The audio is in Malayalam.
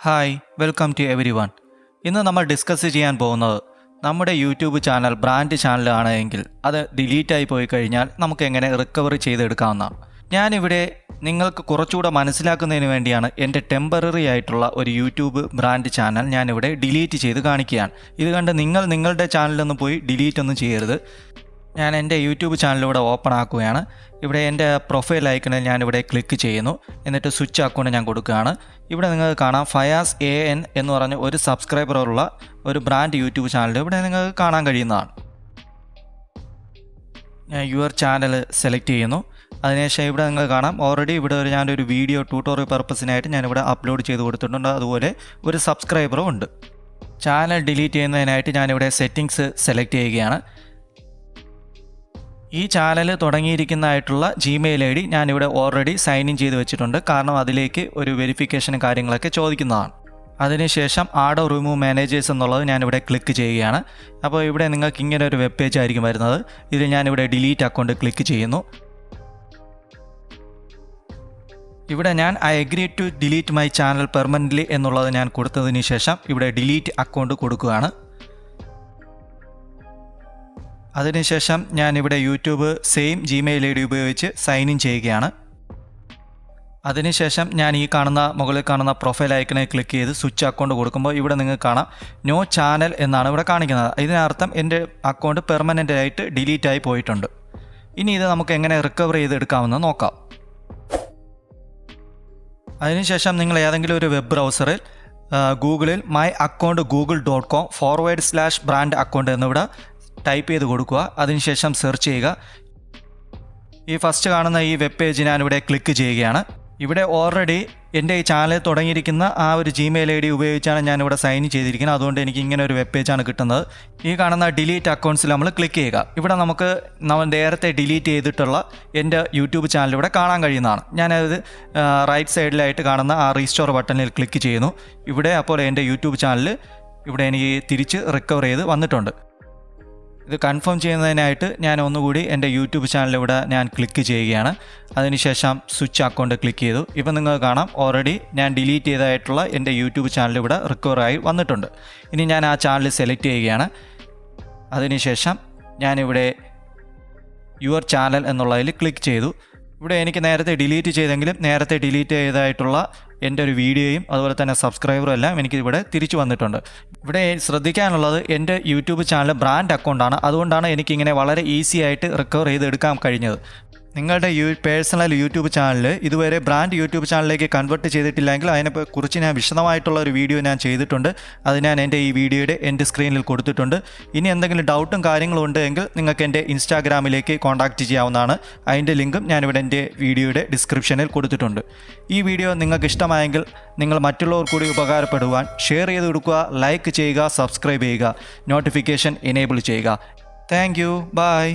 Hi welcome to everyone. ഇന്ന് നമ്മൾ ഡിസ്കസ് ചെയ്യാൻ പോകുന്നത് നമ്മുടെ യൂട്യൂബ് ചാനൽ ബ്രാൻഡ് ചാനലാണ് എങ്കിൽ അത് ഡിലീറ്റായി പോയി കഴിഞ്ഞാൽ നമുക്ക് എങ്ങനെ റിക്കവറി ചെയ്തെടുക്കാവുന്നതാണ്. ഞാനിവിടെ നിങ്ങൾക്ക് കുറച്ചുകൂടെ മനസ്സിലാക്കുന്നതിന് വേണ്ടിയാണ് എൻ്റെ ടെമ്പററി ആയിട്ടുള്ള ഒരു യൂട്യൂബ് ബ്രാൻഡ് ചാനൽ ഞാനിവിടെ ഡിലീറ്റ് ചെയ്ത് കാണിക്കുകയാണ്. ഇത് കണ്ട് നിങ്ങളുടെ ചാനലൊന്നും പോയി ഡിലീറ്റ് ഒന്നും ചെയ്യരുത്. ഞാൻ എൻ്റെ യൂട്യൂബ് ചാനലിലൂടെ ഓപ്പൺ ആക്കുകയാണ്. ഇവിടെ എൻ്റെ പ്രൊഫൈൽ ഐക്കണിൽ ഞാനിവിടെ ക്ലിക്ക് ചെയ്യുന്നു. എന്നിട്ട് സ്വിച്ച് അക്കൗണ്ട് ഞാൻ കൊടുക്കുകയാണ്. ഇവിടെ നിങ്ങൾക്ക് കാണാം ഫയാസ് AN എന്ന് പറഞ്ഞ ഒരു സബ്സ്ക്രൈബറുള്ള ഒരു ബ്രാൻഡ് യൂട്യൂബ് ചാനൽ ഇവിടെ നിങ്ങൾക്ക് കാണാൻ കഴിയുന്നതാണ്. ഞാൻ യുവർ ചാനൽ സെലക്ട് ചെയ്യുന്നു. അതിനുശേഷം ഇവിടെ നിങ്ങൾ കാണാം ഓൾറെഡി ഇവിടെ ഞാനൊരു വീഡിയോ ട്യൂട്ടോറിയൽ പർപ്പസിനായിട്ട് ഞാനിവിടെ അപ്ലോഡ് ചെയ്ത് കൊടുത്തിട്ടുണ്ട്. അതുപോലെ ഒരു സബ്സ്ക്രൈബറും ഉണ്ട്. ചാനൽ ഡിലീറ്റ് ചെയ്യുന്നതിനായിട്ട് ഞാനിവിടെ സെറ്റിങ്സ് സെലക്ട് ചെയ്യുകയാണ്. ഈ ചാനൽ തുടങ്ങിയിരിക്കുന്നതായിട്ടുള്ള Gmail ID ഞാനിവിടെ ഓൾറെഡി സൈൻ ഇൻ ചെയ്ത് വെച്ചിട്ടുണ്ട്. കാരണം അതിലേക്ക് ഒരു വെരിഫിക്കേഷനും കാര്യങ്ങളൊക്കെ ചോദിക്കുന്നതാണ്. അതിനുശേഷം ആഡ് റിമൂവ് മാനേജേഴ്സ് എന്നുള്ളത് ഞാനിവിടെ ക്ലിക്ക് ചെയ്യുകയാണ്. അപ്പോൾ ഇവിടെ നിങ്ങൾക്ക് ഇങ്ങനെ ഒരു വെബ് പേജ് ആയിരിക്കും വരുന്നത്. ഇതിൽ ഞാനിവിടെ ഡിലീറ്റ് അക്കൗണ്ട് ക്ലിക്ക് ചെയ്യുന്നു. ഇവിടെ ഞാൻ I agree to delete my channel permanently എന്നുള്ളത് ഞാൻ കൊടുത്തതിന് ശേഷം ഇവിടെ ഡിലീറ്റ് അക്കൗണ്ട് കൊടുക്കുകയാണ്. അതിനുശേഷം ഞാനിവിടെ യൂട്യൂബ് സെയിം Gmail ID ഉപയോഗിച്ച് സൈൻ ഇൻ ചെയ്യുകയാണ്. അതിനുശേഷം ഞാൻ ഈ മുകളിൽ കാണുന്ന പ്രൊഫൈൽ ഐക്കണെ ക്ലിക്ക് ചെയ്ത് സ്വിച്ച് അക്കൗണ്ട് കൊടുക്കുമ്പോൾ ഇവിടെ നിങ്ങൾക്ക് കാണാം നോ ചാനൽ എന്നാണ് ഇവിടെ കാണിക്കുന്നത്. ഇതിനർത്ഥം എൻ്റെ അക്കൗണ്ട് പെർമനൻ്റ് ആയിട്ട് ഡിലീറ്റ് ആയി പോയിട്ടുണ്ട്. ഇനി ഇത് നമുക്ക് എങ്ങനെ റിക്കവർ ചെയ്തെടുക്കാമെന്ന് നോക്കാം. അതിനുശേഷം നിങ്ങൾ ഏതെങ്കിലും ഒരു വെബ് ബ്രൗസറിൽ ഗൂഗിളിൽ മൈ അക്കൗണ്ട് google.com/brand അക്കൗണ്ട് എന്നിവിടെ ടൈപ്പ് ചെയ്ത് കൊടുക്കുക. അതിനുശേഷം സെർച്ച് ചെയ്യുക. ഈ ഫസ്റ്റ് കാണുന്ന ഈ വെബ് പേജ് ഞാനിവിടെ ക്ലിക്ക് ചെയ്യുകയാണ്. ഇവിടെ ഓൾറെഡി എൻ്റെ ഈ ചാനൽ തുടങ്ങിയിരിക്കുന്ന ആ ഒരു Gmail ID ഉപയോഗിച്ചാണ് ഞാനിവിടെ സൈൻ ചെയ്തിരിക്കുന്നത്. അതുകൊണ്ട് എനിക്ക് ഇങ്ങനെ ഒരു വെബ് പേജാണ് കിട്ടുന്നത്. ഈ കാണുന്ന ഡിലീറ്റ് അക്കൗണ്ട്സിൽ നമ്മൾ ക്ലിക്ക് ചെയ്യുക. ഇവിടെ നമുക്ക് നമ്മൾ നേരത്തെ ഡിലീറ്റ് ചെയ്തിട്ടുള്ള എൻ്റെ യൂട്യൂബ് ചാനൽ ഇവിടെ കാണാൻ കഴിയുന്നതാണ്. ഞാനത് റൈറ്റ് സൈഡിലായിട്ട് കാണുന്ന ആ റീസ്റ്റോർ ബട്ടണിൽ ക്ലിക്ക് ചെയ്യുന്നു. ഇവിടെ അപ്പോൾ എൻ്റെ യൂട്യൂബ് ചാനൽ ഇവിടെ എനിക്ക് തിരിച്ച് റിക്കവർ ചെയ്ത് വന്നിട്ടുണ്ട്. ഇത് കൺഫേം ചെയ്യുന്നതിനായിട്ട് ഞാൻ ഒന്നുകൂടി എൻ്റെ യൂട്യൂബ് ചാനൽ ഇവിടെ ഞാൻ ക്ലിക്ക് ചെയ്യുകയാണ്. അതിനുശേഷം സ്വിച്ച് അക്കൗണ്ട് ക്ലിക്ക് ചെയ്തു. ഇപ്പം നിങ്ങൾക്ക് കാണാം ഓൾറെഡി ഞാൻ ഡിലീറ്റ് ചെയ്തതായിട്ടുള്ള എൻ്റെ യൂട്യൂബ് ചാനൽ ഇവിടെ റിക്കവറായി വന്നിട്ടുണ്ട്. ഇനി ഞാൻ ആ ചാനൽ സെലക്ട് ചെയ്യുകയാണ്. അതിനുശേഷം ഞാനിവിടെ യുവർ ചാനൽ എന്നുള്ളതിൽ ക്ലിക്ക് ചെയ്തു. ഇവിടെ എനിക്ക് നേരത്തെ ഡിലീറ്റ് ചെയ്തെങ്കിലും നേരത്തെ ഡിലീറ്റ് ചെയ്തതായിട്ടുള്ള എൻ്റെ ഒരു വീഡിയോയും അതുപോലെ തന്നെ സബ്സ്ക്രൈബറും എല്ലാം എനിക്ക് ഇവിടെ തിരിച്ചു വന്നിട്ടുണ്ട്. ഇവിടെ ശ്രദ്ധിക്കാനുള്ളത് എൻ്റെ യൂട്യൂബ് ചാനൽ ബ്രാൻഡ് അക്കൗണ്ടാണ്. അതുകൊണ്ടാണ് എനിക്കിങ്ങനെ വളരെ ഈസി ആയിട്ട് റിക്കവർ ചെയ്തെടുക്കാൻ കഴിഞ്ഞത്. നിങ്ങളുടെ പേഴ്സണൽ യൂട്യൂബ് ചാനൽ ഇതുവരെ ബ്രാൻഡ് യൂട്യൂബ് ചാനലിലേക്ക് കൺവേർട്ട് ചെയ്തിട്ടില്ലെങ്കിൽ അതിനെക്കുറിച്ച് ഞാൻ വിശദമായിട്ടുള്ള ഒരു വീഡിയോ ഞാൻ ചെയ്തിട്ടുണ്ട്. അത് ഞാൻ എൻ്റെ ഈ വീഡിയോയുടെ എൻ്റെ സ്ക്രീനിൽ കൊടുത്തിട്ടുണ്ട്. ഇനി എന്തെങ്കിലും ഡൗട്ടും കാര്യങ്ങളും ഉണ്ടെങ്കിൽ നിങ്ങൾക്ക് എൻ്റെ ഇൻസ്റ്റാഗ്രാമിലേക്ക് കോൺടാക്റ്റ് ചെയ്യാവുന്നതാണ്. അതിൻ്റെ ലിങ്കും ഞാനിവിടെ എൻ്റെ വീഡിയോയുടെ ഡിസ്ക്രിപ്ഷനിൽ കൊടുത്തിട്ടുണ്ട്. ഈ വീഡിയോ നിങ്ങൾക്ക് ഇഷ്ടമായെങ്കിൽ നിങ്ങൾ മറ്റുള്ളവർ കൂടി ഉപകാരപ്പെടുവാൻ ഷെയർ ചെയ്ത് കൊടുക്കുക, ലൈക്ക് ചെയ്യുക, സബ്സ്ക്രൈബ് ചെയ്യുക, നോട്ടിഫിക്കേഷൻ എനേബിൾ ചെയ്യുക. Thank you. ബൈ.